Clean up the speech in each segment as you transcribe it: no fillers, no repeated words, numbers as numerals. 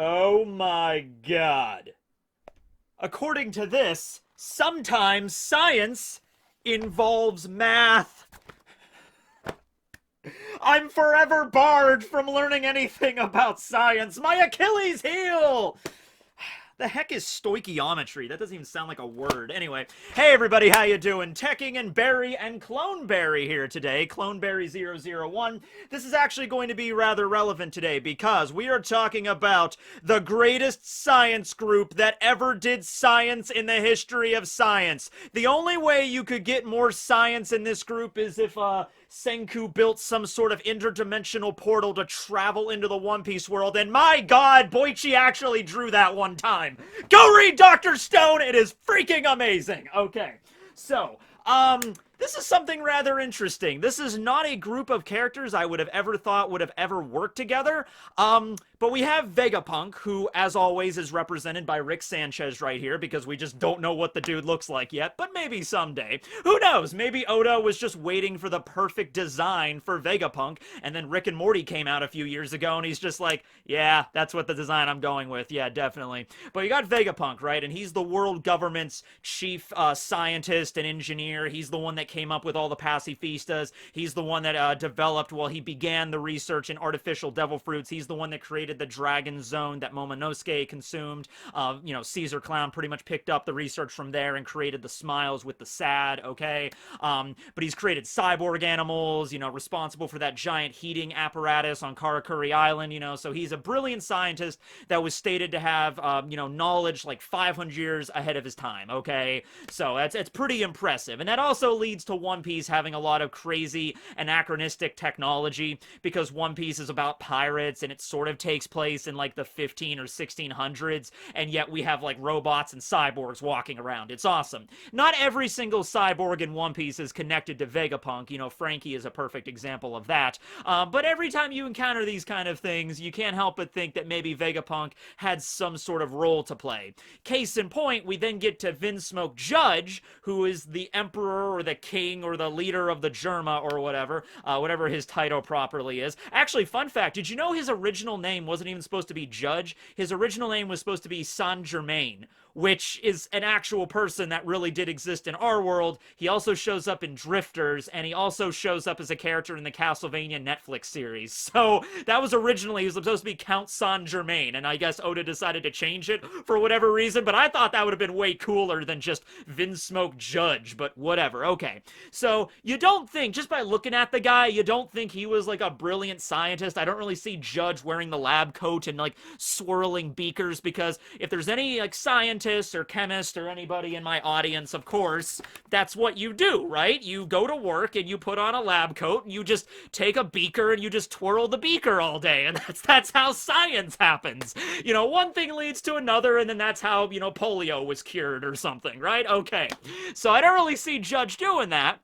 Oh my god. According to this, sometimes science involves math. I'm forever barred from learning anything about science. My Achilles heel! The heck is stoichiometry? That doesn't even sound like a word. Anyway, hey everybody, how you doing? Tekking and Barry and Cloneberry here today. Cloneberry001. This is actually going to be rather relevant today because we are talking about the greatest science group that ever did science in the history of science. The only way you could get more science in this group is if, Senku built some sort of interdimensional portal to travel into the One Piece world, and my god, Boichi actually drew that one time. Go read Dr. Stone! It is freaking amazing! Okay, so, this is something rather interesting. This is not a group of characters I would have ever thought would have ever worked together, but we have Vegapunk, who, as always, is represented by Rick Sanchez right here, because we just don't know what the dude looks like yet, but maybe someday. Who knows? Maybe Oda was just waiting for the perfect design for Vegapunk, and then Rick and Morty came out a few years ago, and he's just like, yeah, that's what the design I'm going with. Yeah, definitely. But you got Vegapunk, right? And he's the world government's chief scientist and engineer. He's the one that came up with all the pacifistas. He's the one that developed, well, he began the research in artificial devil fruits. He's the one that created the Dragon Zone that Momonosuke consumed. You know, Caesar Clown pretty much picked up the research from there and created the smiles with the sad, okay? But he's created cyborg animals, you know, responsible for that giant heating apparatus on Karakuri Island, you know, so he's a brilliant scientist that was stated to have, you know, knowledge like 500 years ahead of his time, okay? So it's pretty impressive. And that also leads to One Piece having a lot of crazy anachronistic technology, because One Piece is about pirates and it sort of takes place in like the 15 or 1600s, and yet we have like robots and cyborgs walking around. It's awesome. Not every single cyborg in One Piece is connected to Vegapunk. You know, Frankie is a perfect example of that. But every time you encounter these kind of things, you can't help but think that maybe Vegapunk had some sort of role to play. Case in point, we then get to Vinsmoke Judge, who is the emperor or the king or the leader of the Germa or whatever, whatever his title properly is. Actually, fun fact, did you know his original name wasn't even supposed to be Judge? His original name was supposed to be Saint Germain, which is an actual person that really did exist in our world. He also shows up in Drifters, and he also shows up as a character in the Castlevania Netflix series. So that was originally, he was supposed to be Count Saint Germain, and I guess Oda decided to change it for whatever reason, but I thought that would have been way cooler than just Vinsmoke Judge, but whatever. Okay, so you don't think, just by looking at the guy, you don't think he was like a brilliant scientist. I don't really see Judge wearing the lab coat and like swirling beakers, because if there's any like scientist or chemist or anybody in my audience, of course, that's what you do, right? You go to work and you put on a lab coat and you just take a beaker and you just twirl the beaker all day, and that's how science happens. You know, one thing leads to another, and then that's how, you know, polio was cured or something, right? Okay, so I don't really see Judge doing that.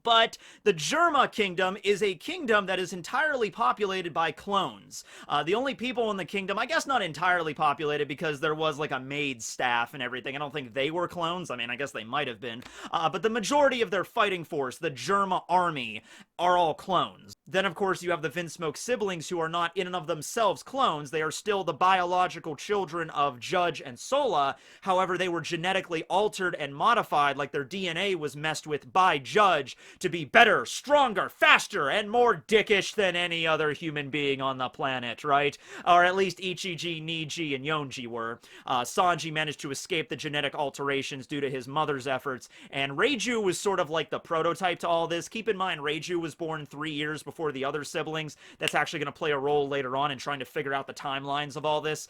But the Germa kingdom is a kingdom that is entirely populated by clones. The only people in the kingdom, I guess not entirely populated, because there was like a maid staff and everything. I don't think they were clones. I mean, I guess they might have been. But the majority of their fighting force, the Germa army, are all clones. Then, of course, you have the Vinsmoke siblings, who are not in and of themselves clones. They are still the biological children of Judge and Sola. However, they were genetically altered and modified, like their DNA was messed with by Judge, to be better, stronger, faster, and more dickish than any other human being on the planet, right? Or at least Ichiji, Niji, and Yonji were. Sanji managed to escape the genetic alterations due to his mother's efforts, and Reiju was sort of like the prototype to all this. Keep in mind, Reiju was born 3 years before the other siblings. That's actually going to play a role later on in trying to figure out the timelines of all this.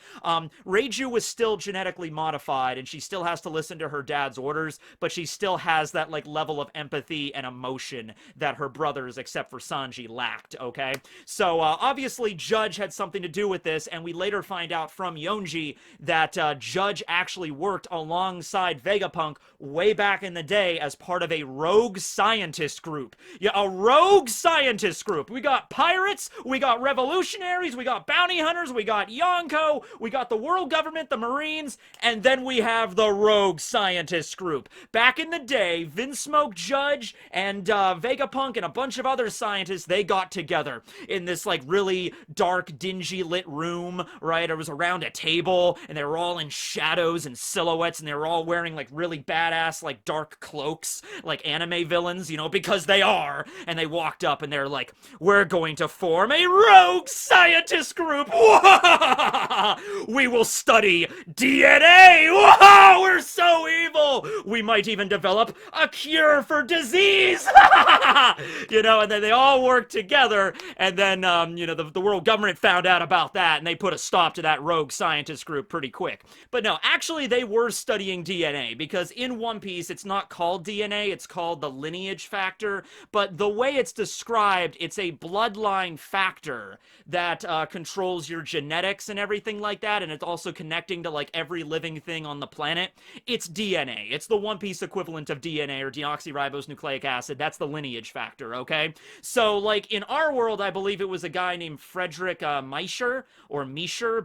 Reiju was still genetically modified, and she still has to listen to her dad's orders, but she still has that like level of empathy and emotion that her brothers, except for Sanji, lacked, okay? So, obviously, Judge had something to do with this, and we later find out from Yonji that Judge actually worked alongside Vegapunk way back in the day as part of a rogue scientist group. Yeah, a rogue scientist group. We got pirates, we got revolutionaries, we got bounty hunters, we got Yonko, we got the world government, the Marines, and then we have the rogue scientist group. Back in the day, Vinsmoke Judge and and Vegapunk and a bunch of other scientists, they got together in this, like, really dark, dingy lit room, right? It was around a table, and they were all in shadows and silhouettes, and they were all wearing, like, really badass, like, dark cloaks, like anime villains, you know, because they are. And they walked up, and they're like, we're going to form a rogue scientist group. We will study DNA. Whoa, we're so evil. We might even develop a cure for disease. You know, and then they all worked together, and then, you know, the world government found out about that, and they put a stop to that rogue scientist group pretty quick. But no, actually, they were studying DNA, because in One Piece, it's not called DNA, it's called the lineage factor, but the way it's described, it's a bloodline factor that controls your genetics and everything like that, and it's also connecting to, like, every living thing on the planet. It's DNA. It's the One Piece equivalent of DNA, or deoxyribose nucleic acid. That's the lineage factor, okay? So, like, in our world, I believe it was a guy named Frederick Miescher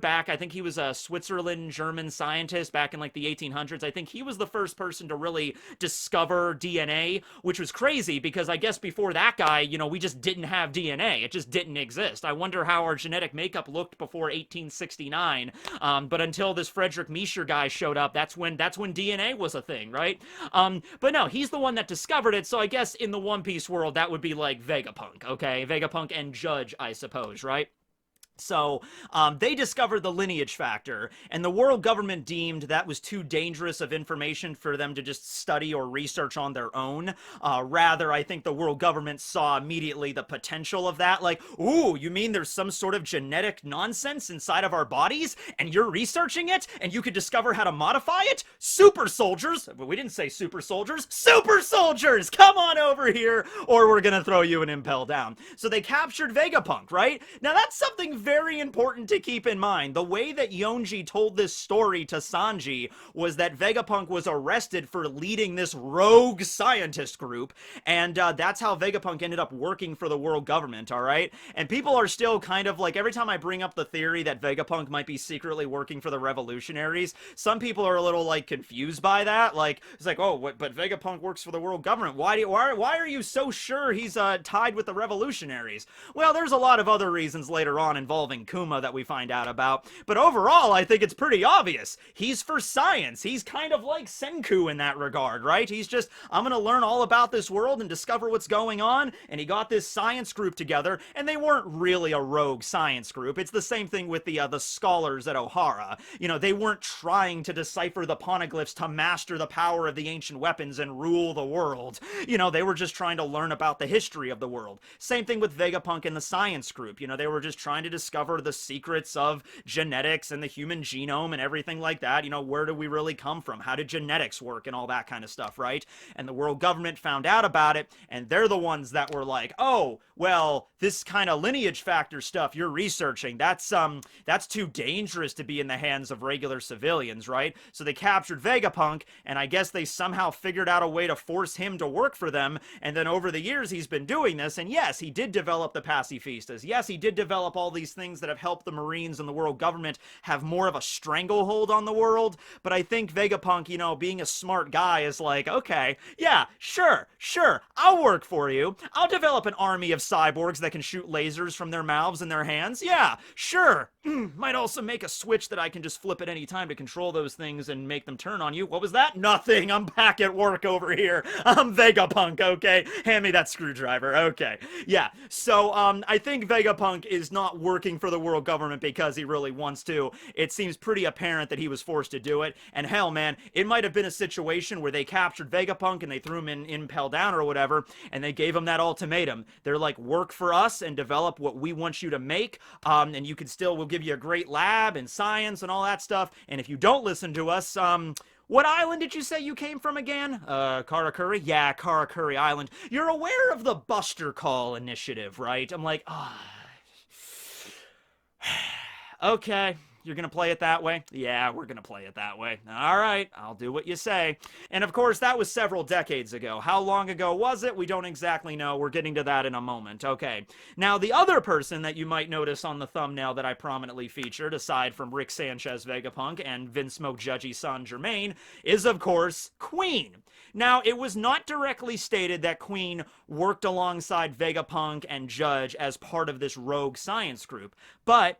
back, I think he was a Switzerland German scientist back in, like, the 1800s. I think he was the first person to really discover DNA, which was crazy, because I guess before that guy, you know, we just didn't have DNA. It just didn't exist. I wonder how our genetic makeup looked before 1869, but until this Frederick Miescher guy showed up, that's when DNA was a thing, right? But no, he's the one that discovered it, so I guess in the One Piece world, that would be like Vegapunk, okay? Vegapunk and Judge, I suppose, right? So, they discovered the lineage factor, and the world government deemed that was too dangerous of information for them to just study or research on their own. Rather, I think the world government saw immediately the potential of that, like, ooh, you mean there's some sort of genetic nonsense inside of our bodies, and you're researching it, and you could discover how to modify it? Super soldiers! But we didn't say super soldiers. Super soldiers! Come on over here, or we're gonna throw you an impel down. So they captured Vegapunk, right? Now that's something very important to keep in mind. The way that Yonji told this story to Sanji was that Vegapunk was arrested for leading this rogue scientist group, and that's how Vegapunk ended up working for the world government, alright? And people are still kind of like, every time I bring up the theory that Vegapunk might be secretly working for the revolutionaries, some people are a little, like, confused by that. Like, it's like, oh, what, but Vegapunk works for the world government. Why are you so sure he's tied with the revolutionaries? Well, there's a lot of other reasons later on involving Kuma that we find out about, but overall I think it's pretty obvious. He's for science. He's kind of like Senku in that regard, right? He's just, I'm gonna learn all about this world and discover what's going on, and he got this science group together, and they weren't really a rogue science group. It's the same thing with the scholars at Ohara. You know, they weren't trying to decipher the poneglyphs to master the power of the ancient weapons and rule the world. You know, they were just trying to learn about the history of the world. Same thing with Vegapunk and the science group. You know, they were just trying to discover the secrets of genetics and the human genome and everything like that. You know, where do we really come from? How did genetics work and all that kind of stuff, right? And the world government found out about it, and they're the ones that were like, oh, well, this kind of lineage factor stuff you're researching, that's too dangerous to be in the hands of regular civilians, right? So they captured Vegapunk, and I guess they somehow figured out a way to force him to work for them, and then over the years he's been doing this, and yes, he did develop the pacifistas. Yes, he did develop all these things that have helped the Marines and the world government have more of a stranglehold on the world, but I think Vegapunk, you know, being a smart guy is like, okay, yeah, sure, I'll work for you. I'll develop an army of cyborgs that can shoot lasers from their mouths and their hands. Yeah, sure. Might also make a switch that I can just flip at any time to control those things and make them turn on you. What was that? Nothing. I'm back at work over here. I'm Vegapunk, okay? Hand me that screwdriver. Okay. Yeah. So, I think Vegapunk is not working for the world government because he really wants to. It seems pretty apparent that he was forced to do it. And hell, man, it might have been a situation where they captured Vegapunk and they threw him in Impel Down or whatever, and they gave him that ultimatum. They're like, work for us and develop what we want you to make, and you can still, we'll give you a great lab and science and all that stuff, and if you don't listen to us, what island did you say you came from again? Karakuri? Yeah, Karakuri Island. You're aware of the Buster Call initiative, right? I'm like, ah. Okay. You're gonna play it that way? Yeah, we're gonna play it that way. All right, I'll do what you say. And of course, that was several decades ago. How long ago was it? We don't exactly know. We're getting to that in a moment. Okay. Now, the other person that you might notice on the thumbnail that I prominently featured, aside from Rick Sanchez Vegapunk and Vince Smoke Judgy San Germain, is of course Queen. Now, it was not directly stated that Queen worked alongside Vegapunk and Judge as part of this rogue science group, but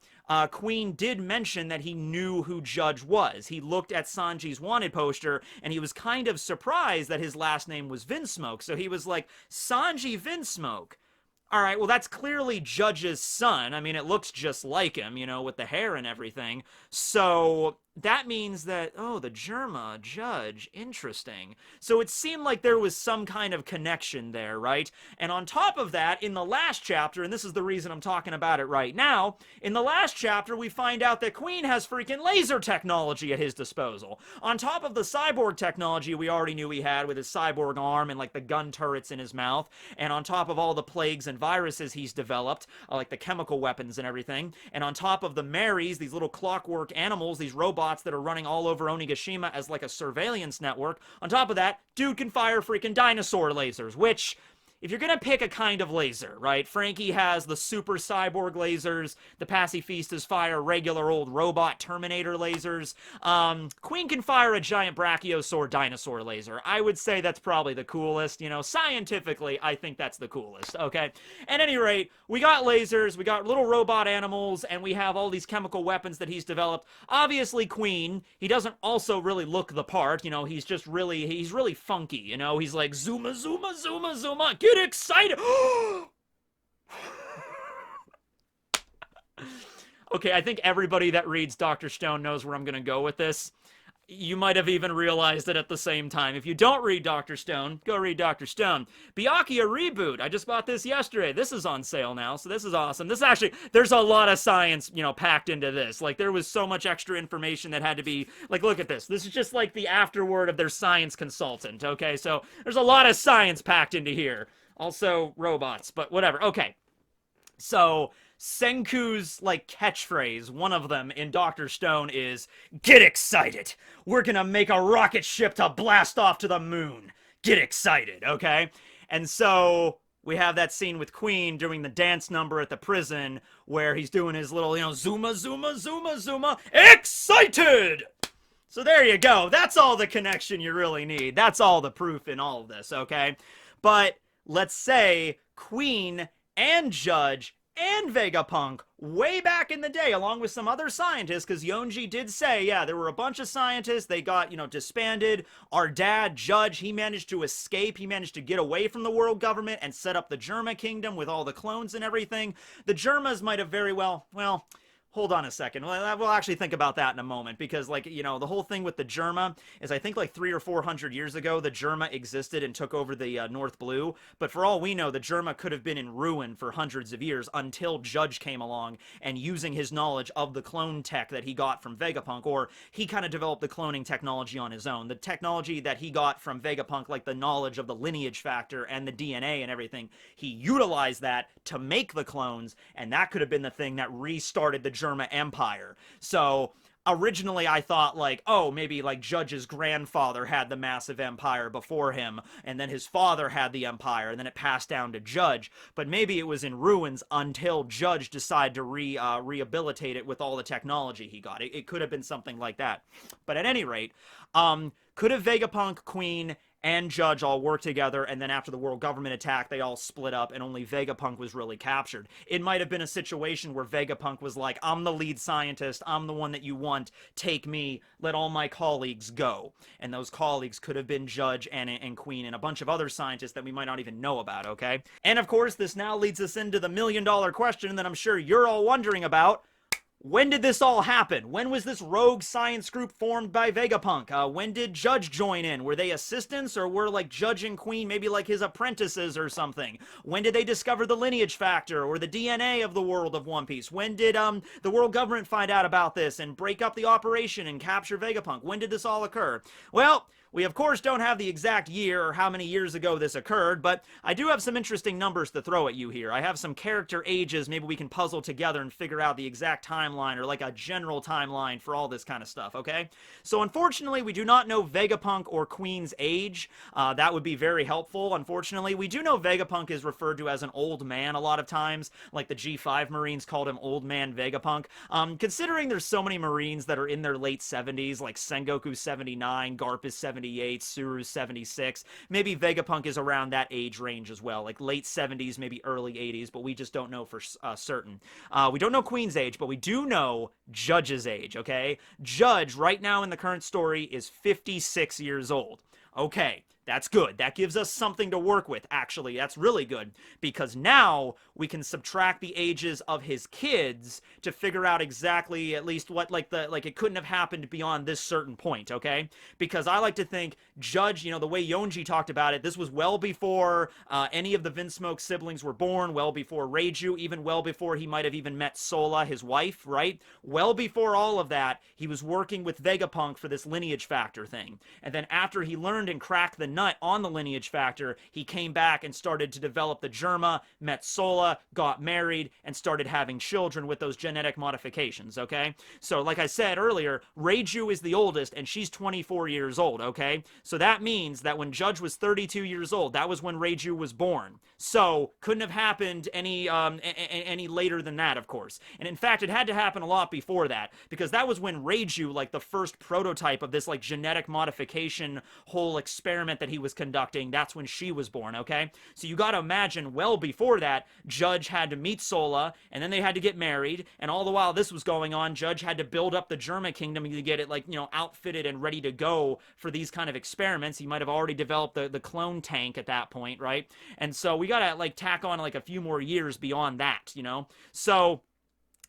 Queen did mention that he knew who Judge was. He looked at Sanji's wanted poster, and he was kind of surprised that his last name was Vinsmoke, so he was like, Sanji Vinsmoke? Alright, well that's clearly Judge's son. I mean, it looks just like him, you know, with the hair and everything. So that means that, oh, the Germa, Judge, interesting. So it seemed like there was some kind of connection there, right? And on top of that, in the last chapter, and this is the reason I'm talking about it right now, in the last chapter we find out that Queen has freaking laser technology at his disposal. On top of the cyborg technology we already knew he had with his cyborg arm and like the gun turrets in his mouth, and on top of all the plagues and viruses he's developed, like the chemical weapons and everything, and on top of the Marys, these little clockwork animals, these robots that are running all over Onigashima as like a surveillance network. On top of that, dude can fire freaking dinosaur lasers, which, if you're gonna pick a kind of laser, right? Frankie has the super cyborg lasers, the pacifistas fire regular old robot Terminator lasers. Queen can fire a giant brachiosaur dinosaur laser. I would say that's probably the coolest, you know, scientifically, I think that's the coolest, okay? At any rate, we got lasers, we got little robot animals, and we have all these chemical weapons that he's developed. Obviously, Queen, he doesn't also really look the part, you know, he's really funky, you know? He's like, Zuma, Zuma, Zuma, Zuma, get excited! Okay, I think everybody that reads Dr. Stone knows where I'm gonna go with this. You might have even realized it at the same time. If you don't read Dr. Stone, go read Dr. Stone. Byakuya Reboot. I just bought this yesterday. This is on sale now, so this is awesome. This actually, there's a lot of science, you know, packed into this. Like, there was so much extra information that had to be, like, look at this. This is just like the afterword of their science consultant, okay? So, there's a lot of science packed into here. Also, robots, but whatever. Okay. So, Senku's, like, catchphrase, one of them in Dr. Stone is, get excited! We're gonna make a rocket ship to blast off to the moon! Get excited, okay? And so, we have that scene with Queen doing the dance number at the prison, where he's doing his little, you know, Zuma, Zuma, Zuma, Zuma, excited! So there you go. That's all the connection you really need. That's all the proof in all of this, okay? But, let's say, Queen and Judge and Vegapunk, way back in the day, along with some other scientists, because Yonji did say, yeah, there were a bunch of scientists, they got, you know, disbanded. Our dad, Judge, he managed to escape, he managed to get away from the world government and set up the Germa kingdom with all the clones and everything. The Germas might have very well, hold on a second. We'll actually think about that in a moment, because, like, you know, the whole thing with the Germa is, I think, like 300 or 400 years ago, the Germa existed and took over the North Blue. But for all we know, the Germa could have been in ruin for hundreds of years until Judge came along and, using his knowledge of the clone tech that he got from Vegapunk, or he kind of developed the cloning technology on his own. The technology that he got from Vegapunk, like the knowledge of the lineage factor and the DNA and everything, he utilized that to make the clones, and that could have been the thing that restarted the Germa Empire. So originally I thought, like, oh, maybe like Judge's grandfather had the massive empire before him, and then his father had the empire, and then it passed down to Judge. But maybe it was in ruins until Judge decided to rehabilitate it with all the technology he got. It could have been something like that. But at any rate, could have Vegapunk, Queen, and Judge all worked together, and then after the world government attack, they all split up, and only Vegapunk was really captured. It might have been a situation where Vegapunk was like, I'm the lead scientist, I'm the one that you want, take me, let all my colleagues go. And those colleagues could have been Judge and Queen and a bunch of other scientists that we might not even know about, okay? And of course, this now leads us into the million-dollar question that I'm sure you're all wondering about. When did this all happen? When was this rogue science group formed by Vegapunk? When did Judge join in? Were they assistants, or were, like, Judge and Queen maybe like his apprentices or something? When did they discover the lineage factor or the DNA of the world of One Piece? When did the world government find out about this and break up the operation and capture Vegapunk? When did this all occur? Well, We, of course, don't have the exact year or how many years ago this occurred, but I do have some interesting numbers to throw at you here. I have some character ages maybe we can puzzle together and figure out the exact timeline or like a general timeline for all this kind of stuff, okay? So unfortunately, we do not know Vegapunk or Queen's age. That would be very helpful. Unfortunately, we do know Vegapunk is referred to as an old man a lot of times, like the G5 Marines called him Old Man Vegapunk. Considering there's so many Marines that are in their late 70s, like Sengoku's 79, Garp is 78, Suru's 76, maybe Vegapunk is around that age range as well, like late 70s, maybe early 80s, but we just don't know for certain. We don't know Queen's age, but we do know Judge's age, okay? Judge, right now in the current story, is 56 years old. Okay, that's good. That gives us something to work with, actually. That's really good, because now we can subtract the ages of his kids to figure out exactly at least what, like, it couldn't have happened beyond this certain point, okay? Because I like to think Judge, you know, the way Yonji talked about it, this was well before any of the Vinsmoke siblings were born, well before Reiju, even well before he might have even met Sola, his wife, right? Well before all of that, he was working with Vegapunk for this lineage factor thing. And then after he learned and cracked the nut on the lineage factor, he came back and started to develop the Germa, met Sola, got married, and started having children with those genetic modifications, okay? So, like I said earlier, Reiju is the oldest, and she's 24 years old, okay? So that means that when Judge was 32 years old, that was when Reiju was born. So, couldn't have happened any later than that, of course. And in fact, it had to happen a lot before that, because that was when Reiju, like the first prototype of this, like, genetic modification whole experiment that he was conducting, that's when she was born, okay? So you gotta imagine, well before that, Judge had to meet Sola, and then they had to get married, and all the while this was going on, Judge had to build up the Germa kingdom to get it, like, you know, outfitted and ready to go for these kind of experiments. He might have already developed the clone tank at that point, right? And so we gotta, like, tack on, like, a few more years beyond that, you know? So,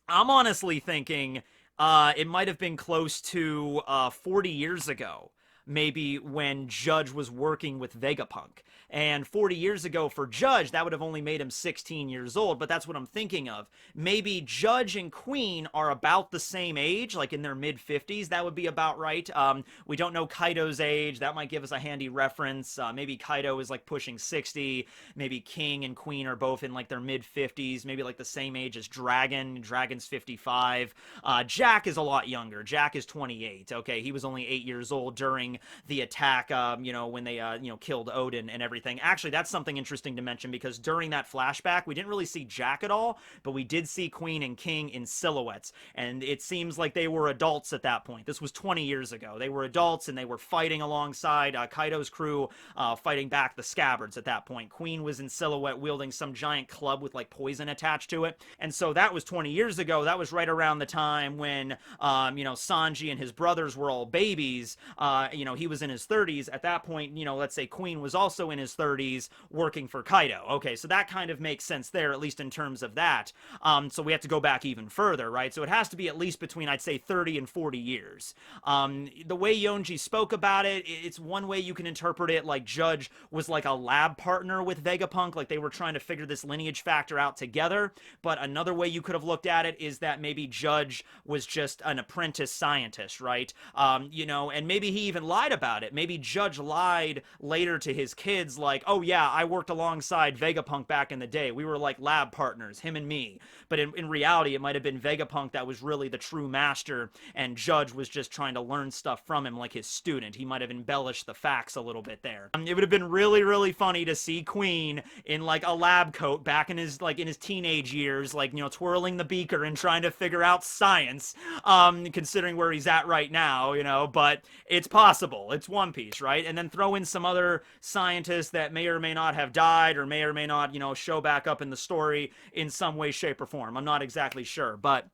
I'm honestly thinking, it might have been close to, 40 years ago, maybe, when Judge was working with Vegapunk. And 40 years ago for Judge, that would have only made him 16 years old, but that's what I'm thinking of. Maybe Judge and Queen are about the same age, like in their mid-50s. That would be about right. We don't know Kaido's age. That might give us a handy reference. Maybe Kaido is like pushing 60. Maybe King and Queen are both in like their mid-50s, maybe like the same age as Dragon. Dragon's 55. Jack is a lot younger. Jack is 28. Okay, he was only 8 years old during the attack, you know, when they, you know, killed Odin and everything. Actually, that's something interesting to mention, because during that flashback, we didn't really see Jack at all, but we did see Queen and King in silhouettes, and it seems like they were adults at that point. This was 20 years ago. They were adults, and they were fighting alongside Kaido's crew, fighting back the Scabbards at that point. Queen was in silhouette wielding some giant club with, like, poison attached to it, and so that was 20 years ago. That was right around the time when, you know, Sanji and his brothers were all babies. You know, he was in his 30s. At that point, you know, let's say Queen was also in his 30s working for Kaido. Okay, so that kind of makes sense there, at least in terms of that. So we have to go back even further, right? So it has to be at least between, I'd say, 30 and 40 years. The way Yonji spoke about it, it's one way you can interpret it, like Judge was like a lab partner with Vegapunk, like they were trying to figure this lineage factor out together. But another way you could have looked at it is that maybe Judge was just an apprentice scientist, right? You know, and maybe he even lied about it. Maybe Judge lied later to his kids, like, oh yeah, I worked alongside Vegapunk back in the day. We were like lab partners, him and me. But in reality, it might have been Vegapunk that was really the true master, and Judge was just trying to learn stuff from him like his student. He might have embellished the facts a little bit there. It would have been really, really funny to see Queen in like a lab coat back in his, like, in his teenage years, like, you know, twirling the beaker and trying to figure out science, considering where he's at right now, you know, but it's possible. It's One Piece, right? And then throw in some other scientists that may or may not have died, or may not, you know, show back up in the story in some way, shape, or form. I'm not exactly sure, but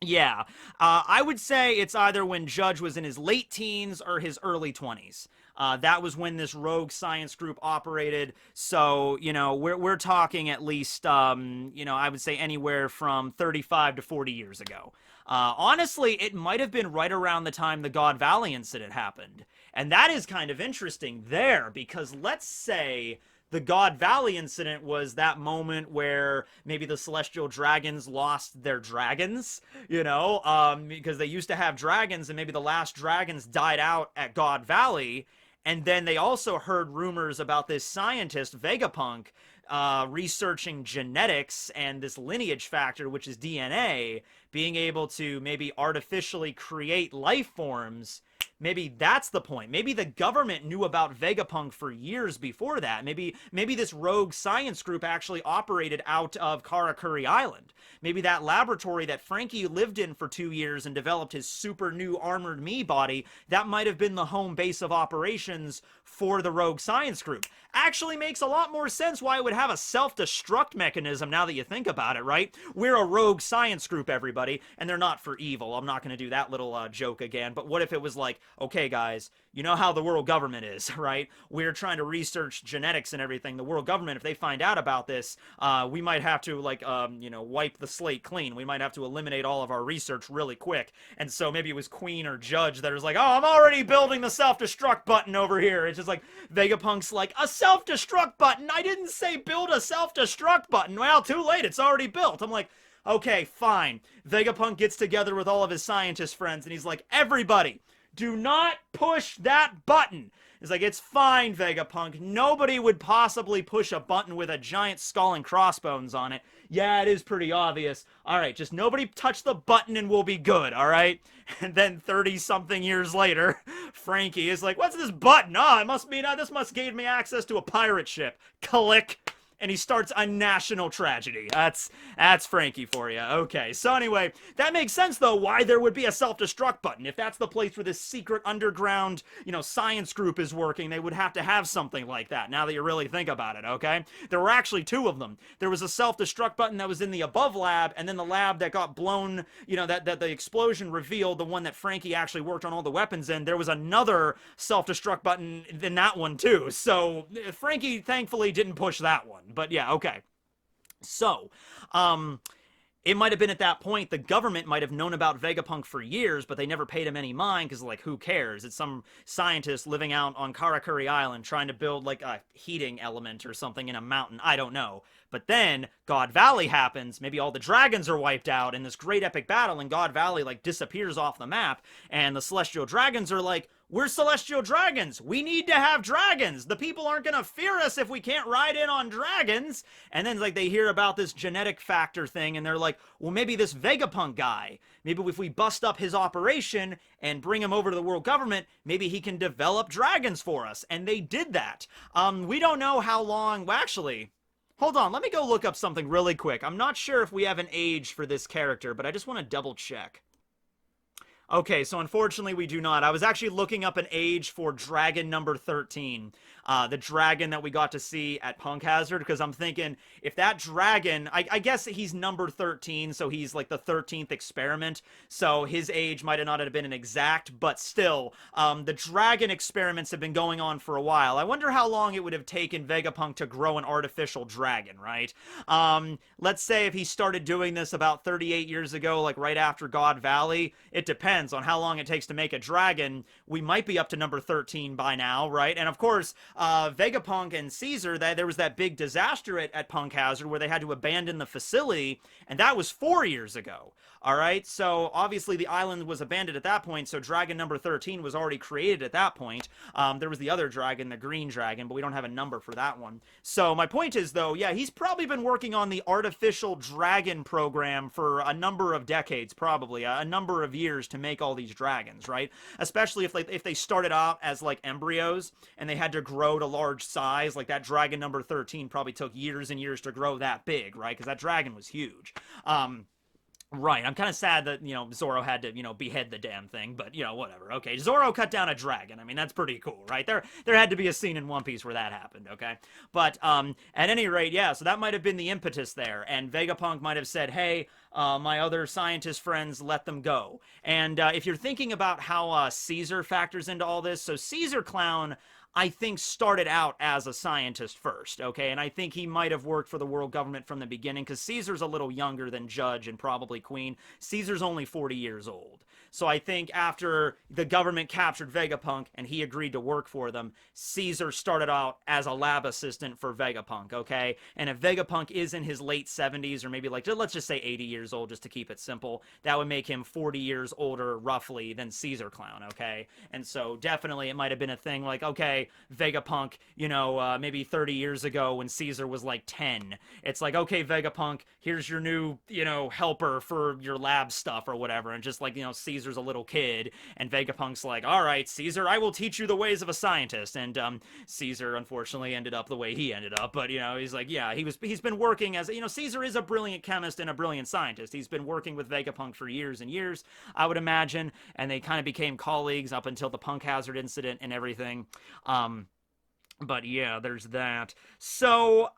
yeah, I would say it's either when Judge was in his late teens or his early 20s. That was when this rogue science group operated. So, you know, we're talking at least, you know, I would say anywhere from 35 to 40 years ago. Honestly, it might have been right around the time the God Valley incident happened. And that is kind of interesting there, because let's say the God Valley incident was that moment where maybe the Celestial Dragons lost their dragons, you know, because they used to have dragons, and maybe the last dragons died out at God Valley. And then they also heard rumors about this scientist, Vegapunk, researching genetics and this lineage factor, which is DNA, being able to maybe artificially create life forms. Maybe that's the point. Maybe the government knew about Vegapunk for years before that. Maybe this rogue science group actually operated out of Karakuri Island. Maybe that laboratory that Frankie lived in for 2 years and developed his super new armored me body, that might have been the home base of operations for the rogue science group. Actually makes a lot more sense why it would have a self-destruct mechanism now that you think about it, right? We're a rogue science group, everybody, and they're not for evil. I'm not going to do that little joke again, but what if it was like, okay, guys, you know how the world government is, right? We're trying to research genetics and everything. The world government, if they find out about this, we might have to, like, wipe the slate clean. We might have to eliminate all of our research really quick. And so maybe it was Queen or Judge that was like, oh, I'm already building the self-destruct button over here. It's just like, Vegapunk's like, a self-destruct button? I didn't say build a self-destruct button. Well, too late. It's already built. I'm like, okay, fine. Vegapunk gets together with all of his scientist friends, and he's like, everybody, do not push that button. It's like, it's fine, Vegapunk. Nobody would possibly push a button with a giant skull and crossbones on it. Yeah, it is pretty obvious. All right, just nobody touch the button and we'll be good, all right? And then 30-something years later, Frankie is like, what's this button? Oh, it must mean, this must give me access to a pirate ship. Click. And he starts a national tragedy. That's Frankie for you. Okay, so anyway, that makes sense, though, why there would be a self-destruct button. If that's the place where this secret underground, science group is working, they would have to have something like that, now that you really think about it, okay? There were actually 2 of them. There was a self-destruct button that was in the above lab, and then the lab that got blown, that the explosion revealed, the one that Frankie actually worked on all the weapons in. There was another self-destruct button in that one, too. So, Frankie, thankfully, didn't push that one. But yeah, okay. So, it might have been at that point the government might have known about Vegapunk for years, but they never paid him any mind because, like, who cares? It's some scientist living out on Karakuri Island trying to build, like, a heating element or something in a mountain. I don't know. But then God Valley happens, maybe all the dragons are wiped out in this great epic battle, and God Valley, like, disappears off the map, and the Celestial Dragons are like, we're Celestial Dragons. We need to have dragons. The people aren't going to fear us if we can't ride in on dragons. And then, like, they hear about this genetic factor thing, and they're like, well, maybe this Vegapunk guy, maybe if we bust up his operation and bring him over to the world government, maybe he can develop dragons for us. And they did that. We don't know how long, well, actually, hold on, let me go look up something really quick. I'm not sure if we have an age for this character, but I just want to double check. Okay, so unfortunately we do not. I was actually looking up an age for dragon number 13. The dragon that we got to see at Punk Hazard, because I'm thinking, if that dragon, I guess he's number 13, so he's like the 13th experiment, so his age might not have been an exact, but still, the dragon experiments have been going on for a while. I wonder how long it would have taken Vegapunk to grow an artificial dragon, right? Let's say if he started doing this about 38 years ago, like right after God Valley, it depends on how long it takes to make a dragon. We might be up to number 13 by now, right? And of course, Vegapunk and Caesar, there was that big disaster at Punk Hazard where they had to abandon the facility, and that was 4 years ago. All right, so obviously the island was abandoned at that point, so dragon number 13 was already created at that point. There was the other dragon, the green dragon, but we don't have a number for that one. So my point is, though, yeah, he's probably been working on the artificial dragon program for a number of decades, probably, a number of years to make all these dragons, right? Especially if they started out as, like, embryos, and they had to grow to large size, like that dragon number 13 probably took years and years to grow that big, right? Because that dragon was huge. Right, I'm kind of sad that, Zoro had to, behead the damn thing, but, whatever. Okay, Zoro cut down a dragon. I mean, that's pretty cool, right? There had to be a scene in One Piece where that happened, okay? But, at any rate, yeah, so that might have been the impetus there, and Vegapunk might have said, hey, my other scientist friends, let them go. And if you're thinking about how Caesar factors into all this, so Caesar Clown, I think started out as a scientist first, okay? And I think he might have worked for the world government from the beginning, because Caesar's a little younger than Judge and probably Queen. Caesar's only 40 years old. So I think after the government captured Vegapunk and he agreed to work for them, Caesar started out as a lab assistant for Vegapunk, okay? And if Vegapunk is in his late 70s, or maybe like, let's just say 80 years old, just to keep it simple, that would make him 40 years older, roughly, than Caesar Clown, okay? And so definitely it might have been a thing like, okay, Vegapunk, maybe 30 years ago when Caesar was like 10. It's like, okay, Vegapunk, here's your new, helper for your lab stuff or whatever. And just like, Caesar's a little kid, and Vegapunk's like, all right, Caesar, I will teach you the ways of a scientist. And Caesar, unfortunately, ended up the way he ended up. But, he's like, yeah, he's been working as, Caesar is a brilliant chemist and a brilliant scientist. He's been working with Vegapunk for years and years, I would imagine. And they kind of became colleagues up until the Punk Hazard incident and everything. But yeah, there's that. So,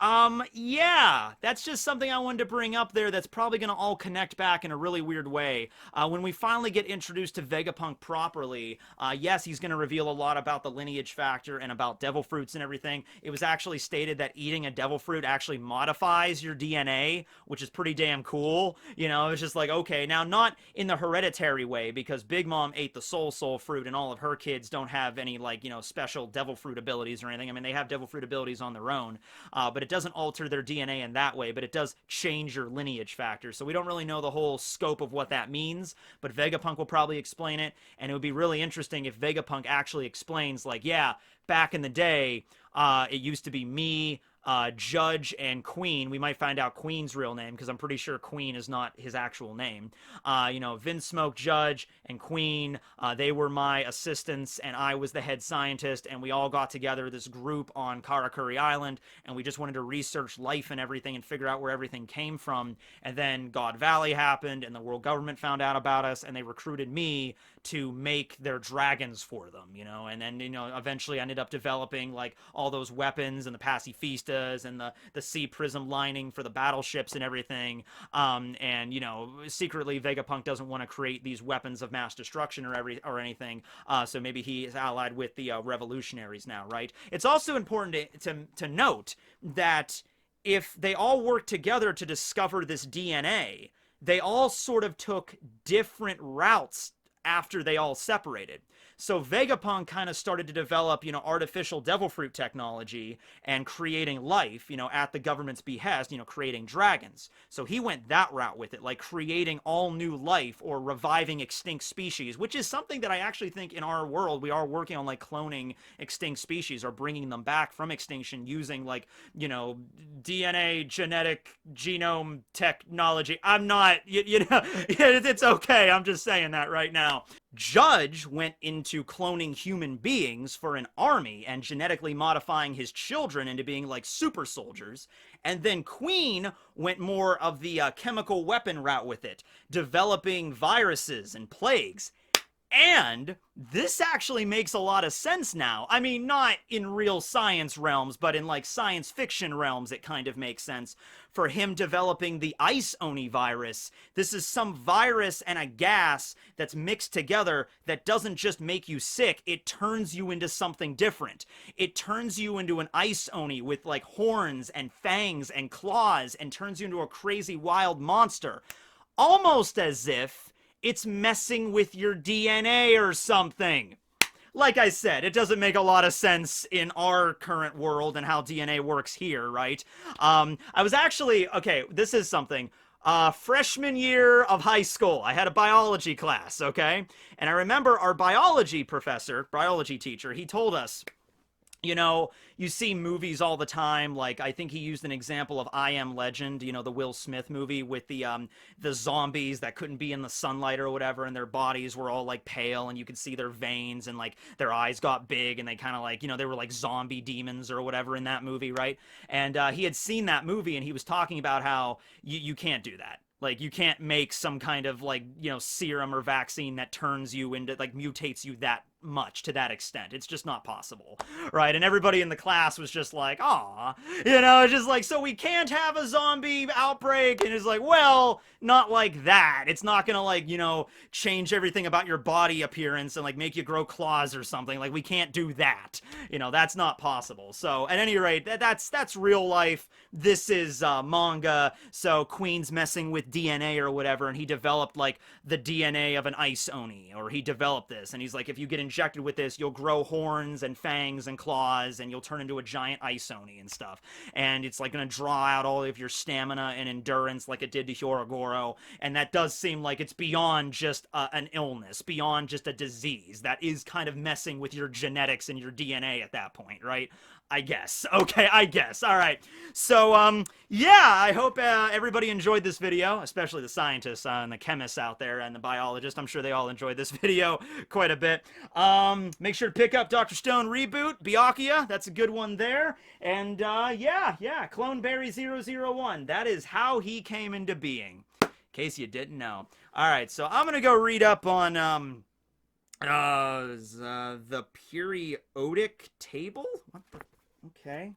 yeah, that's just something I wanted to bring up there that's probably going to all connect back in a really weird way. When we finally get introduced to Vegapunk properly, yes, he's going to reveal a lot about the lineage factor and about devil fruits and everything. It was actually stated that eating a devil fruit actually modifies your DNA, which is pretty damn cool. It's just like, okay, now not in the hereditary way, because Big Mom ate the soul fruit and all of her kids don't have any, like, special devil fruit abilities or anything. I mean, they have devil fruit abilities on their own, but it doesn't alter their DNA in that way, but it does change your lineage factor. So we don't really know the whole scope of what that means, but Vegapunk will probably explain it, and it would be really interesting if Vegapunk actually explains, like, yeah, back in the day, it used to be me, Judge, and Queen. We might find out Queen's real name, because I'm pretty sure Queen is not his actual name. Vinsmoke, Judge, and Queen, they were my assistants, and I was the head scientist, and we all got together, this group on Karakuri Island, and we just wanted to research life and everything and figure out where everything came from. And then God Valley happened, and the world government found out about us, and they recruited me to make their dragons for them, and then, eventually I ended up developing, like, all those weapons and the pacifistas and the sea prism lining for the battleships and everything. And, secretly Vegapunk doesn't want to create these weapons of mass destruction or anything. So maybe he is allied with the revolutionaries now, right? It's also important to note that if they all work together to discover this DNA, they all sort of took different routes after they all separated. So Vegapunk kind of started to develop, artificial devil fruit technology and creating life, at the government's behest, creating dragons. So he went that route with it, like creating all new life or reviving extinct species, which is something that I actually think in our world, we are working on, like cloning extinct species or bringing them back from extinction using, like, DNA, genetic, genome technology. I'm not, it's okay. I'm just saying that right now. Judge went into cloning human beings for an army and genetically modifying his children into being like super soldiers. And then Queen went more of the chemical weapon route with it, developing viruses and plagues. And this actually makes a lot of sense now. I mean, not in real science realms, but in like science fiction realms, it kind of makes sense for him developing the Ice Oni virus. This is some virus and a gas that's mixed together that doesn't just make you sick, it turns you into something different. It turns you into an Ice Oni with like horns and fangs and claws and turns you into a crazy wild monster. Almost as if it's messing with your DNA or something. Like I said, it doesn't make a lot of sense in our current world and how DNA works here, right? I was actually, okay, this is something. Freshman year of high school, I had a biology class, okay? And I remember our biology professor, biology teacher, he told us, you see movies all the time, like I think he used an example of I Am Legend, the Will Smith movie with the zombies that couldn't be in the sunlight or whatever, and their bodies were all like pale and you could see their veins and like their eyes got big and they kind of like, they were like zombie demons or whatever in that movie, right? And he had seen that movie and he was talking about how you can't do that. Like, you can't make some kind of, like, serum or vaccine that turns you into, like, mutates you that much to that extent. It's just not possible, right? And everybody in the class was just like, "Aw," you know, just like, so we can't have a zombie outbreak, and it's like, well, not like that. It's not gonna, like, you know, change everything about your body appearance and like make you grow claws or something. Like, we can't do that. You know, that's not possible. So at any rate, that's real life. This is manga. So Queen's messing with DNA or whatever, and he developed like the DNA of an ice oni, or he developed this, and he's like, if you get injected with this, you'll grow horns and fangs and claws, and you'll turn into a giant ice oni and stuff. And it's like gonna draw out all of your stamina and endurance like it did to Hyogoro. And that does seem like it's beyond just an illness, beyond just a disease. That is kind of messing with your genetics and your DNA at that point, right? I guess. Okay, I guess. All right. So, yeah, I hope everybody enjoyed this video, especially the scientists and the chemists out there and the biologists. I'm sure they all enjoyed this video quite a bit. Make sure to pick up Dr. Stone Reboot, Byakuya. That's a good one there. And, yeah, Cloneberry001. That is how he came into being, in case you didn't know. All right, so I'm going to go read up on, the periodic table? What the... Okay.